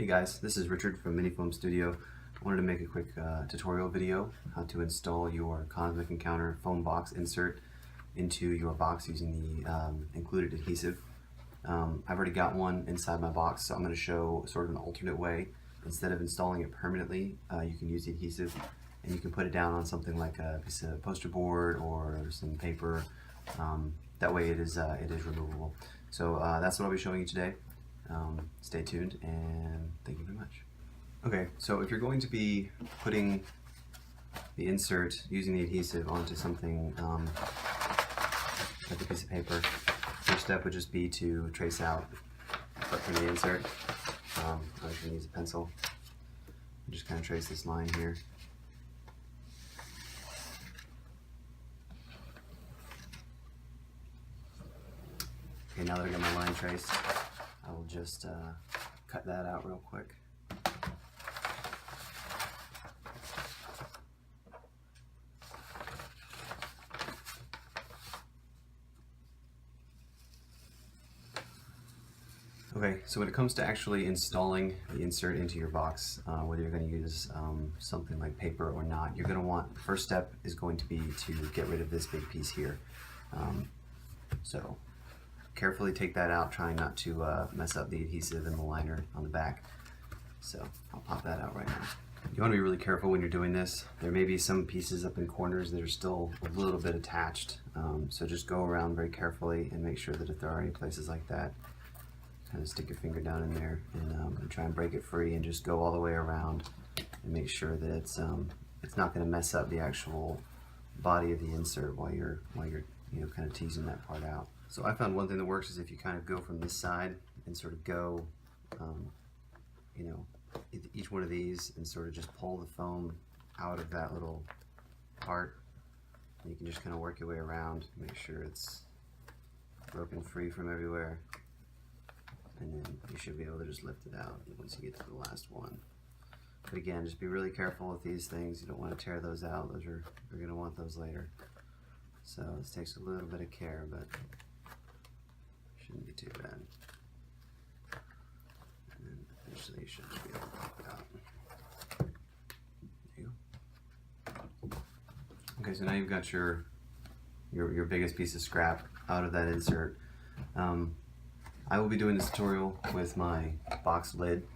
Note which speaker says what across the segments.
Speaker 1: Hey guys, this is Richard from Minifoam Studio. I wanted to make a quick tutorial video how to install your Cosmic Encounter foam box insert into your box using the included adhesive. I've already got one inside my box, so I'm going to show sort of an alternate way. Instead of installing it permanently, you can use the adhesive and you can put it down on something like a piece of poster board or some paper. That way it is removable. So that's what I'll be showing you today. Stay tuned and thank you very much. Okay, so if you're going to be putting the insert using the adhesive onto something like a piece of paper, first step would just be to trace out from the insert. I can use a pencil. Just kind of trace this line here. Okay, now that I got my line traced, I will just cut that out real quick. Okay, so when it comes to actually installing the insert into your box, whether you're going to use something like paper or not, you're going to want, the first step is going to be to get rid of this big piece here. So carefully take that out, trying not to mess up the adhesive and the liner on the back. So I'll pop that out right now. You want to be really careful when you're doing this. There may be some pieces up in corners that are still a little bit attached, so just go around very carefully and make sure that if there are any places like that, kind of stick your finger down in there and try and break it free, and just go all the way around and make sure that it's not going to mess up the actual body of the insert while you're kind of teasing that part out. So I found one thing that works is if you kind of go from this side and sort of go each one of these and sort of just pull the foam out of that little part, and you can just kind of work your way around, make sure it's broken free from everywhere. And then you should be able to just lift it out once you get to the last one. But again, just be really careful with these things. You don't want to tear those out. You're going to want those later. So this takes a little bit of care, but shouldn't be too bad. And then eventually you should just be able to pop it out. There you go. Okay, so now you've got your biggest piece of scrap out of that insert. I will be doing this tutorial with my box lid.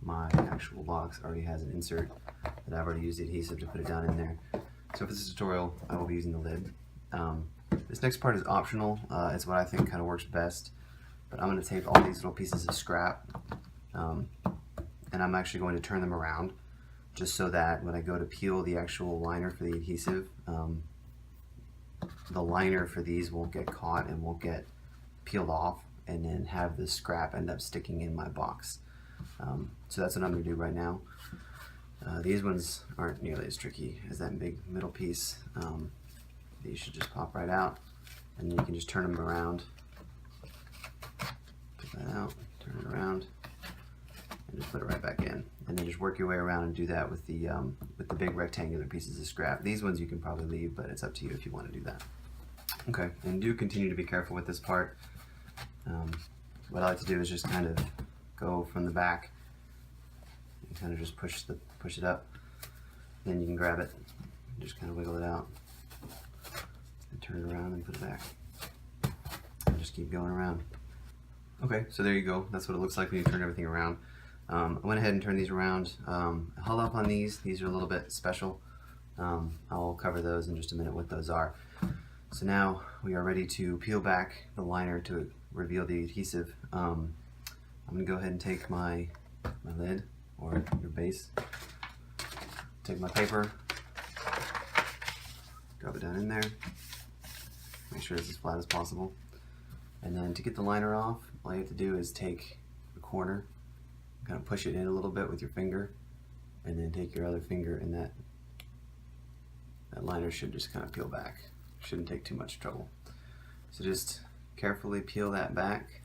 Speaker 1: My actual box already has an insert that I've already used the adhesive to put it down in there. So for this tutorial, I will be using the lid. This next part is optional. It's what I think kind of works best. But I'm going to take all these little pieces of scrap and I'm actually going to turn them around just so that when I go to peel the actual liner for the adhesive, the liner for these won't get caught and won't get peeled off and then have the scrap end up sticking in my box. So that's what I'm going to do right now. These ones aren't nearly as tricky as that big middle piece. These should just pop right out, and then you can just turn them around. Get that out, turn it around, and just put it right back in. And then just work your way around and do that with the big rectangular pieces of scrap. These ones you can probably leave, but it's up to you if you want to do that. Okay, and do continue to be careful with this part. What I like to do is just kind of go from the back and kind of just push it up. Then you can grab it and just kind of wiggle it out and turn it around and put it back. And just keep going around. Okay, so there you go. That's what it looks like when you turn everything around. I went ahead and turned these around. I held up on these. These are a little bit special. I'll cover those in just a minute what those are. So now we are ready to peel back the liner to reveal the adhesive. I'm going to go ahead and take my lid, or your base, take my paper, drop it down in there, make sure it's as flat as possible, and then to get the liner off, all you have to do is take the corner, kind of push it in a little bit with your finger, and then take your other finger, and that liner should just kind of peel back. Shouldn't take too much trouble. So just carefully peel that back.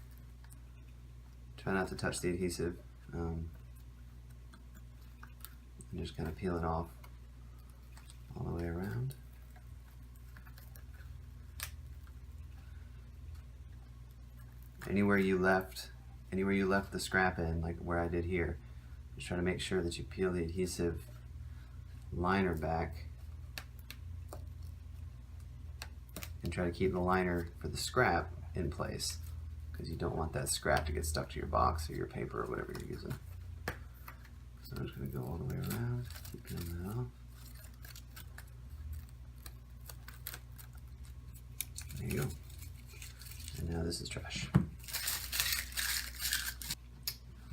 Speaker 1: Try not to touch the adhesive. And just kind of peel it off all the way around. Anywhere you left anywhere you left the scrap in, like where I did here, just try to make sure that you peel the adhesive liner back and try to keep the liner for the scrap in place, because you don't want that scrap to get stuck to your box or your paper or whatever you're using. So I'm just going to go all the way around, keep peeling that off. There you go. And now this is trash.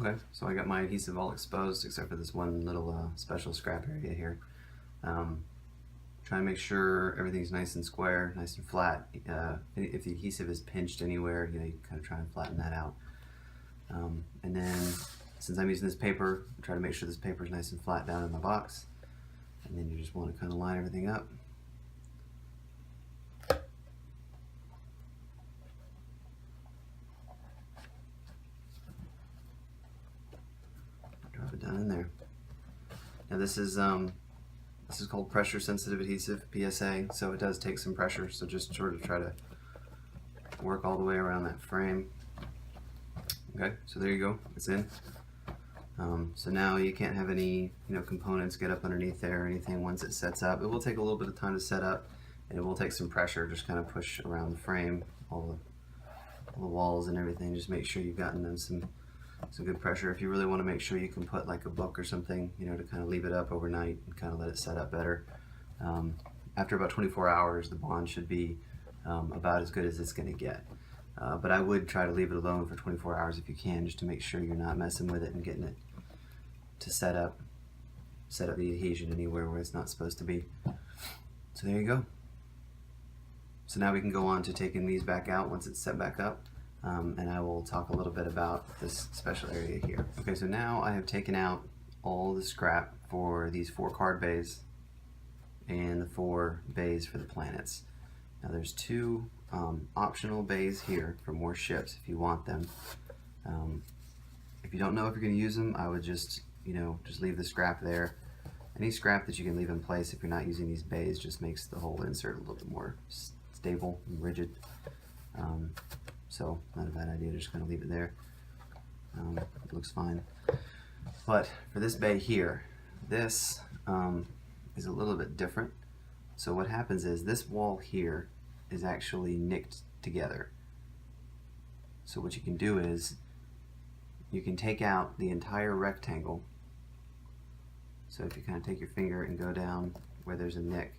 Speaker 1: Okay, so I got my adhesive all exposed except for this one little special scrap area here. Try to make sure everything's nice and square, nice and flat. If the adhesive is pinched anywhere, you kind of try and flatten that out. And then, since I'm using this paper, try to make sure this paper is nice and flat down in my box. And then you just want to kind of line everything up. Drop it down in there. Now this is called pressure sensitive adhesive, PSA, so it does take some pressure, so just sort of try to work all the way around that frame. Okay, so there you go, it's in. So now you can't have any components get up underneath there or anything once it sets up. It will take a little bit of time to set up, and it will take some pressure, just kind of push around the frame, all the walls and everything. Just make sure you've gotten them some good pressure. If you really want to make sure, you can put like a book or something, to kind of leave it up overnight and kind of let it set up better. After about 24 hours, the bond should be about as good as it's going to get. But I would try to leave it alone for 24 hours if you can, just to make sure you're not messing with it and getting it to set up the adhesion anywhere where it's not supposed to be. So there you go. So now we can go on to taking these back out once it's set back up. And I will talk a little bit about this special area here. Okay, so now I have taken out all the scrap for these 4 card bays and the 4 bays for the planets. Now there's 2 optional bays here for more ships if you want them. If you don't know if you're going to use them, I would just leave the scrap there. Any scrap that you can leave in place if you're not using these bays just makes the whole insert a little bit more stable and rigid. So not a bad idea, just kind of leave it there. It looks fine. But for this bay here, this is a little bit different. So what happens is this wall here is actually nicked together. So what you can do is you can take out the entire rectangle. So if you kind of take your finger and go down where there's a nick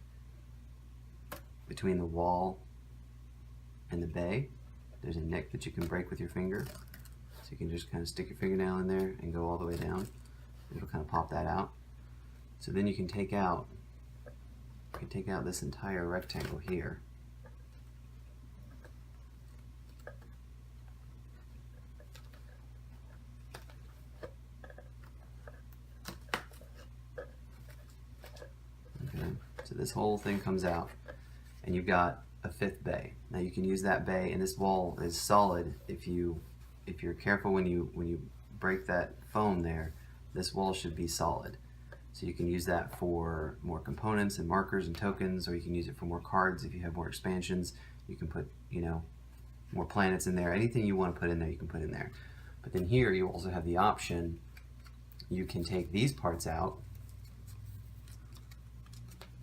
Speaker 1: between the wall and the bay, there's a nick that you can break with your finger. So you can just kind of stick your fingernail in there and go all the way down. It'll kind of pop that out. So then you can take out this entire rectangle here. Okay, so this whole thing comes out, and you've got a 5th bay. Now you can use that bay, and this wall is solid. If you're careful when you break that foam there, this wall should be solid. So you can use that for more components and markers and tokens, or you can use it for more cards if you have more expansions. You can put more planets in there. Anything you want to put in there, you can put in there. But then here you also have the option, you can take these parts out,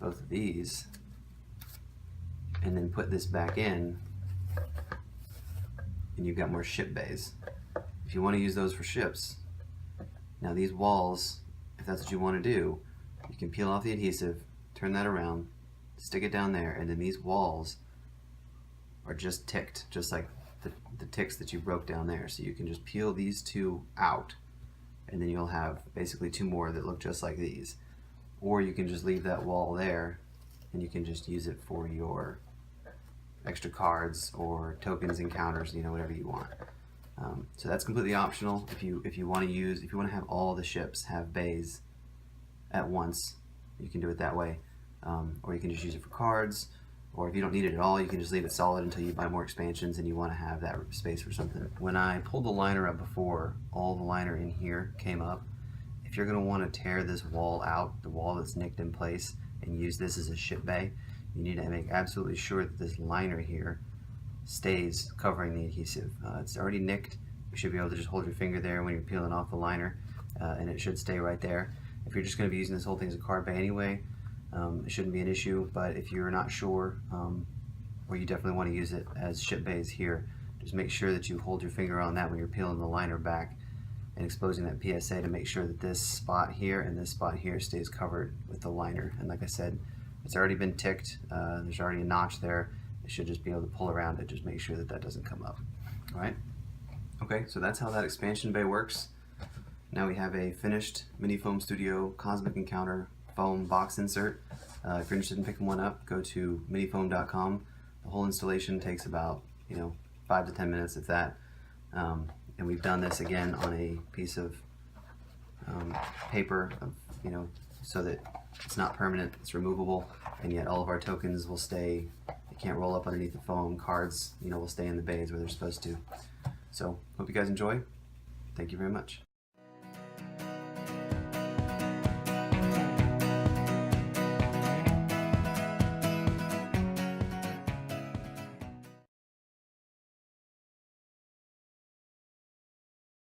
Speaker 1: both of these, and then put this back in, and you've got more ship bays. If you want to use those for ships, now these walls, if that's what you want to do, you can peel off the adhesive, turn that around, stick it down there, and then these walls are just ticked, just like the ticks that you broke down there. So you can just peel these 2 out, and then you'll have basically 2 more that look just like these. Or you can just leave that wall there, and you can just use it for your extra cards or tokens, encounters, whatever you want. So that's completely optional. If you want to have all the ships have bays at once, you can do it that way. Or you can just use it for cards, or if you don't need it at all, you can just leave it solid until you buy more expansions and you want to have that space for something. When I pulled the liner up before, all the liner in here came up. If you're going to want to tear this wall out, the wall that's nicked in place, and use this as a ship bay, you need to make absolutely sure that this liner here stays covering the adhesive. It's already nicked, You should be able to just hold your finger there when you're peeling off the liner, and it should stay right there. If you're just going to be using this whole thing as a card bay anyway, it shouldn't be an issue, but if you're not sure, or you definitely want to use it as ship bays here, just make sure that you hold your finger on that when you're peeling the liner back and exposing that PSA to make sure that this spot here and this spot here stays covered with the liner. And like I said, it's already been ticked, there's already a notch there. It should just be able to pull around it, just make sure that that doesn't come up. All right? Okay, so that's how that expansion bay works. Now we have a finished Mini Foam Studio Cosmic Encounter foam box insert. If you're interested in picking one up, go to minifoam.com. The whole installation takes about 5 to 10 minutes, if that. And we've done this again on a piece of paper, so that it's not permanent, it's removable, and yet all of our tokens will stay. They can't roll up underneath the foam. Cards, will stay in the bays where they're supposed to. So, hope you guys enjoy. Thank you very much.